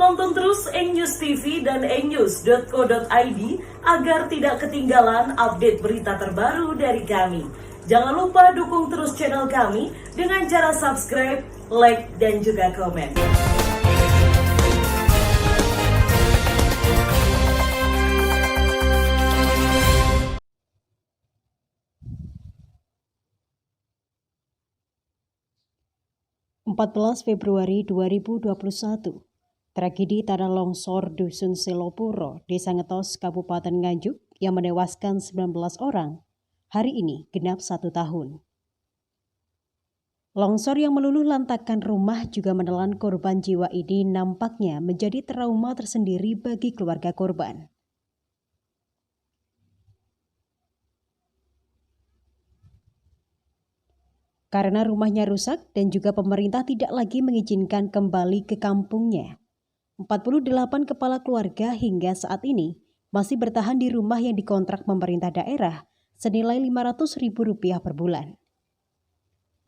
Tonton terus Ennews TV dan ennews.co.id agar tidak ketinggalan update berita terbaru dari kami. Jangan lupa dukung terus channel kami dengan cara subscribe, like, dan juga komen. Februari 2021, tragedi tanah longsor Dusun Selopuro, Desa Ngetos, Kabupaten Nganjuk yang menewaskan 19 orang, hari ini genap 1 tahun. Longsor yang meluluh lantakkan rumah juga menelan korban jiwa ini nampaknya menjadi trauma tersendiri bagi keluarga korban. Karena rumahnya rusak dan juga pemerintah tidak lagi mengizinkan kembali ke kampungnya, 48 kepala keluarga hingga saat ini masih bertahan di rumah yang dikontrak pemerintah daerah senilai Rp500.000 per bulan.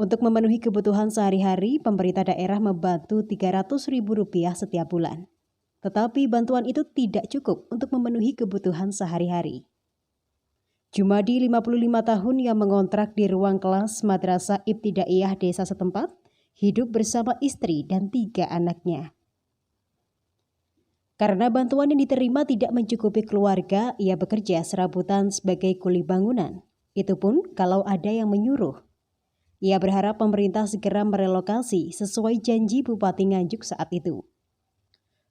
Untuk memenuhi kebutuhan sehari-hari, pemerintah daerah membantu Rp300.000 setiap bulan. Tetapi bantuan itu tidak cukup untuk memenuhi kebutuhan sehari-hari. Jumadi 55 tahun yang mengontrak di ruang kelas Madrasah Ibtidaiyah desa setempat, hidup bersama istri dan 3 anaknya. Karena bantuan yang diterima tidak mencukupi keluarga, ia bekerja serabutan sebagai kuli bangunan. Itu pun kalau ada yang menyuruh. Ia berharap pemerintah segera merelokasi sesuai janji Bupati Nganjuk saat itu.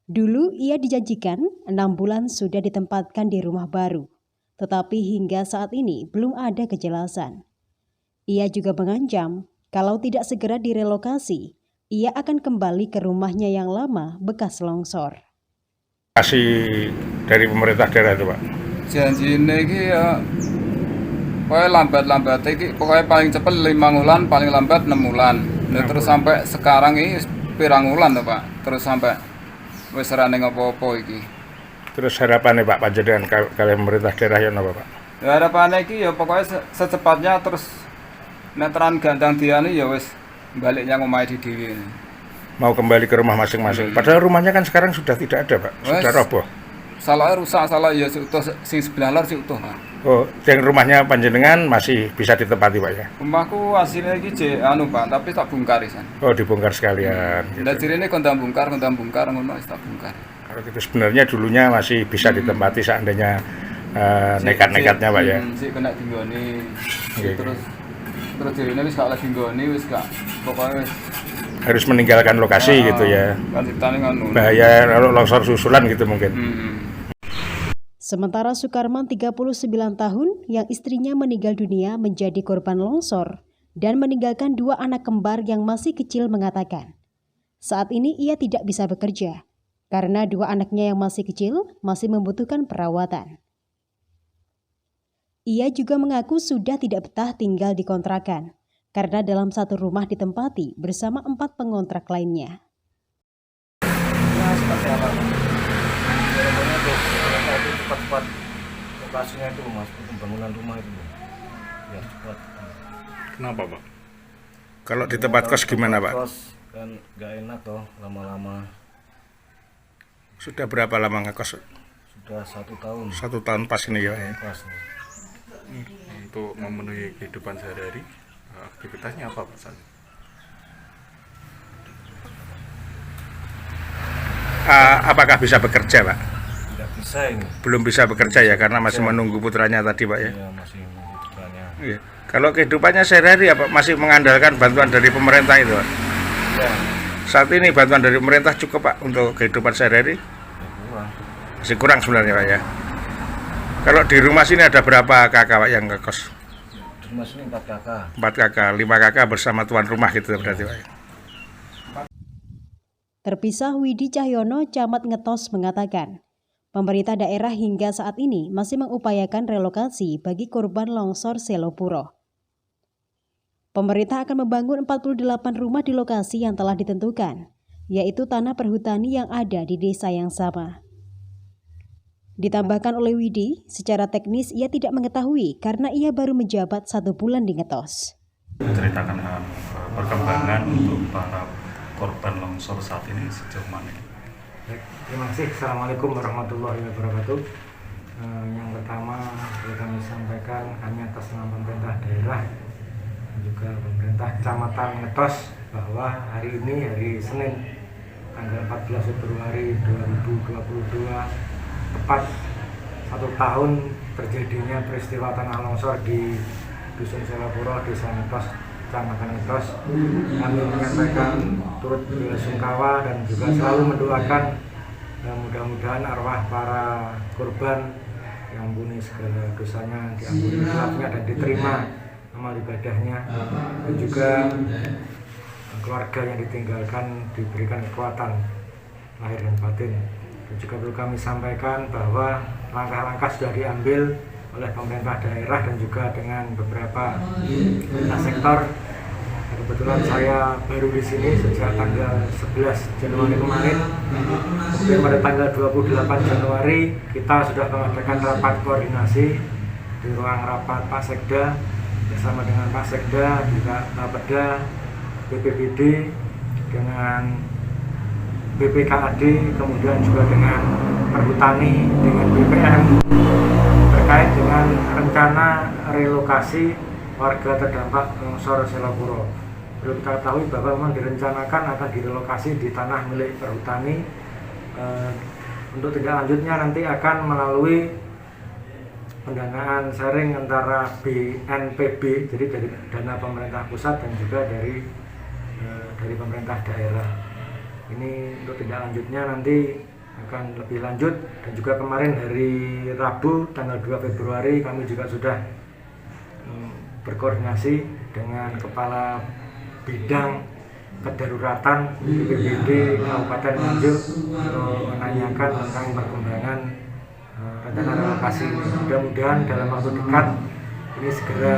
Dulu ia dijanjikan 6 bulan sudah ditempatkan di rumah baru. Tetapi hingga saat ini belum ada kejelasan. Ia juga mengancam kalau tidak segera direlokasi, ia akan kembali ke rumahnya yang lama bekas longsor. Kasih dari pemerintah daerah itu, Pak? Janji ini ya, pokoknya lambat-lambat ini, pokoknya paling cepat 5 bulan, paling lambat 6 bulan. Nah, terus sampai sekarang ini pirang bulan tuh, Pak. Terus sampai wis ora ning apa-apa iki. Terus harapannya Pak panjenengan kalian pemerintah daerah yang apa, Pak? Ya harapannya iki ya pokoknya secepatnya terus neteran gandang diane ya wis baliknya ngomahe di dhewe. Mau kembali ke rumah masing-masing. Padahal rumahnya kan sekarang sudah tidak ada, Pak. Sudah roboh. Salah rusak, salah ya utuh sing sebelah lor sing utuh, Pak. Oh, yang rumahnya panjenengan masih bisa ditempati, Pak ya? Rumahku hasilnya iki Pak, tapi tak bongkar isan. Oh, dibongkar sekalian. Lah direne kondang bongkar ngono wis tak bongkar. Kalau gitu sebenarnya dulunya masih bisa ditempati seandainya nekat-nekatnya, Pak ya. Sik kena dinggoni. Okay. Terus direne wis gak lagi nggoni, wis gak pokoknya wis harus meninggalkan lokasi gitu ya. Kan ceritane ngono. Bahaya kalau longsor susulan gitu mungkin. Sementara Sukarman 39 tahun yang istrinya meninggal dunia menjadi korban longsor dan meninggalkan 2 anak kembar yang masih kecil mengatakan, saat ini ia tidak bisa bekerja karena 2 anaknya yang masih kecil masih membutuhkan perawatan. Ia juga mengaku sudah tidak betah tinggal di kontrakan karena dalam satu rumah ditempati bersama 4 pengontrak lainnya. Cepat-cepat lokasinya itu, Mas, pembangunan rumah itu ya cepat. Kenapa, Pak? Kalau di tempat kos gimana, Pak? Kos kan nggak enak toh lama-lama. Sudah berapa lama ngekos? Sudah 1 tahun. 1 tahun pas ini ya. Pas. Untuk memenuhi kehidupan sehari-hari, aktivitasnya apa, Pak? Apakah bisa bekerja, Pak? Tidak bisa ini. Belum bisa bekerja ya karena masih menunggu putranya tadi, Pak ya. Iya, masih menunggu putranya. Iya. Kalau kehidupannya sehari-hari apa masih mengandalkan bantuan dari pemerintah itu, Pak? Ya, Saat ini bantuan dari pemerintah cukup, Pak, untuk kehidupan sehari-hari? ya kurang. Masih kurang sebenarnya, Pak ya. Kalau di rumah sini ada berapa kakak, Pak, yang ngekos? Di rumah sini 4 kakak. 4 kakak, 5 kakak bersama tuan rumah gitu berarti, Pak. Terpisah Widi Cahyono, Camat Ngetos mengatakan, pemerintah daerah hingga saat ini masih mengupayakan relokasi bagi korban longsor Selopuro. Pemerintah akan membangun 48 rumah di lokasi yang telah ditentukan, yaitu tanah perhutani yang ada di desa yang sama. Ditambahkan oleh Widi, secara teknis ia tidak mengetahui karena ia baru menjabat 1 bulan di Ngetos. Menceritakan perkembangan untuk para korban longsor saat ini sejauh mana? Baik, terima kasih. Assalamualaikum warahmatullahi wabarakatuh. Yang pertama perlu kami sampaikan, kami atas nama pemerintah daerah dan juga pemerintah Kecamatan Ngetos bahwa hari ini, hari Senin, tanggal 14 Februari 2022, tepat 1 tahun terjadinya peristiwa tanah longsor di Dusun Selapuro, Desa Ngetos, Kecamatan Ngetos. Kami menyampaikan turut belasungkawa dan juga selalu mendoakan mudah-mudahan arwah para korban diampuni segala dosanya, diampuni hilafnya dan diterima amal ibadahnya, dan juga keluarga yang ditinggalkan diberikan kekuatan lahir dan batin. Dan juga perlu kami sampaikan bahwa langkah-langkah sudah diambil oleh pemerintah daerah dan juga dengan beberapa lintas sektor. Kebetulan saya baru di sini sejak tanggal 11 Januari kemarin. Kemudian pada tanggal 28 Januari kita sudah mengadakan rapat koordinasi di ruang rapat Pak Sekda bersama dengan Pak Sekda, juga Bapeda, BPBD, dengan BPKAD, kemudian juga dengan Perhutani, dengan BPM terkait dengan rencana relokasi warga terdampak longsor Selapuro. Perlu kita ketahui bahwa memang direncanakan akan direlokasi di tanah milik Perhutani. Untuk tindak lanjutnya nanti akan melalui pendanaan sharing antara BNPB, jadi dari dana pemerintah pusat dan juga dari pemerintah daerah. Ini untuk tindak lanjutnya nanti akan lebih lanjut. Dan juga kemarin hari Rabu tanggal 2 Februari kami juga sudah berkoordinasi dengan Kepala Bidang Kedaruratan BPBD Kabupaten Nganjuk untuk menanyakan tentang perkembangan rencana relokasi ini. Mudah-mudahan dalam waktu dekat ini segera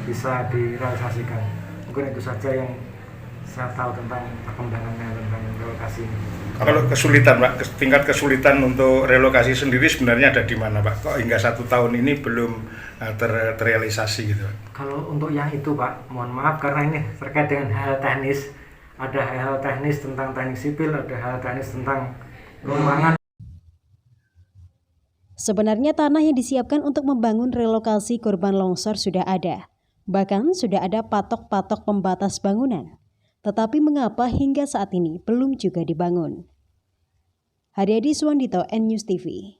bisa direalisasikan. Mungkin itu saja yang saya tahu tentang perkembangannya tentang relokasi ini. Kalau kesulitan Pak, tingkat kesulitan untuk relokasi sendiri sebenarnya ada di mana Pak? Kok hingga 1 tahun ini belum terrealisasi gitu Pak? Kalau untuk yang itu Pak, mohon maaf karena ini terkait dengan hal teknis. Ada hal teknis tentang teknik sipil, ada hal teknis tentang keuangan. Sebenarnya tanah yang disiapkan untuk membangun relokasi korban longsor sudah ada. Bahkan sudah ada patok-patok pembatas bangunan. Tetapi mengapa hingga saat ini belum juga dibangun? Haryadi Suwandito, N News TV.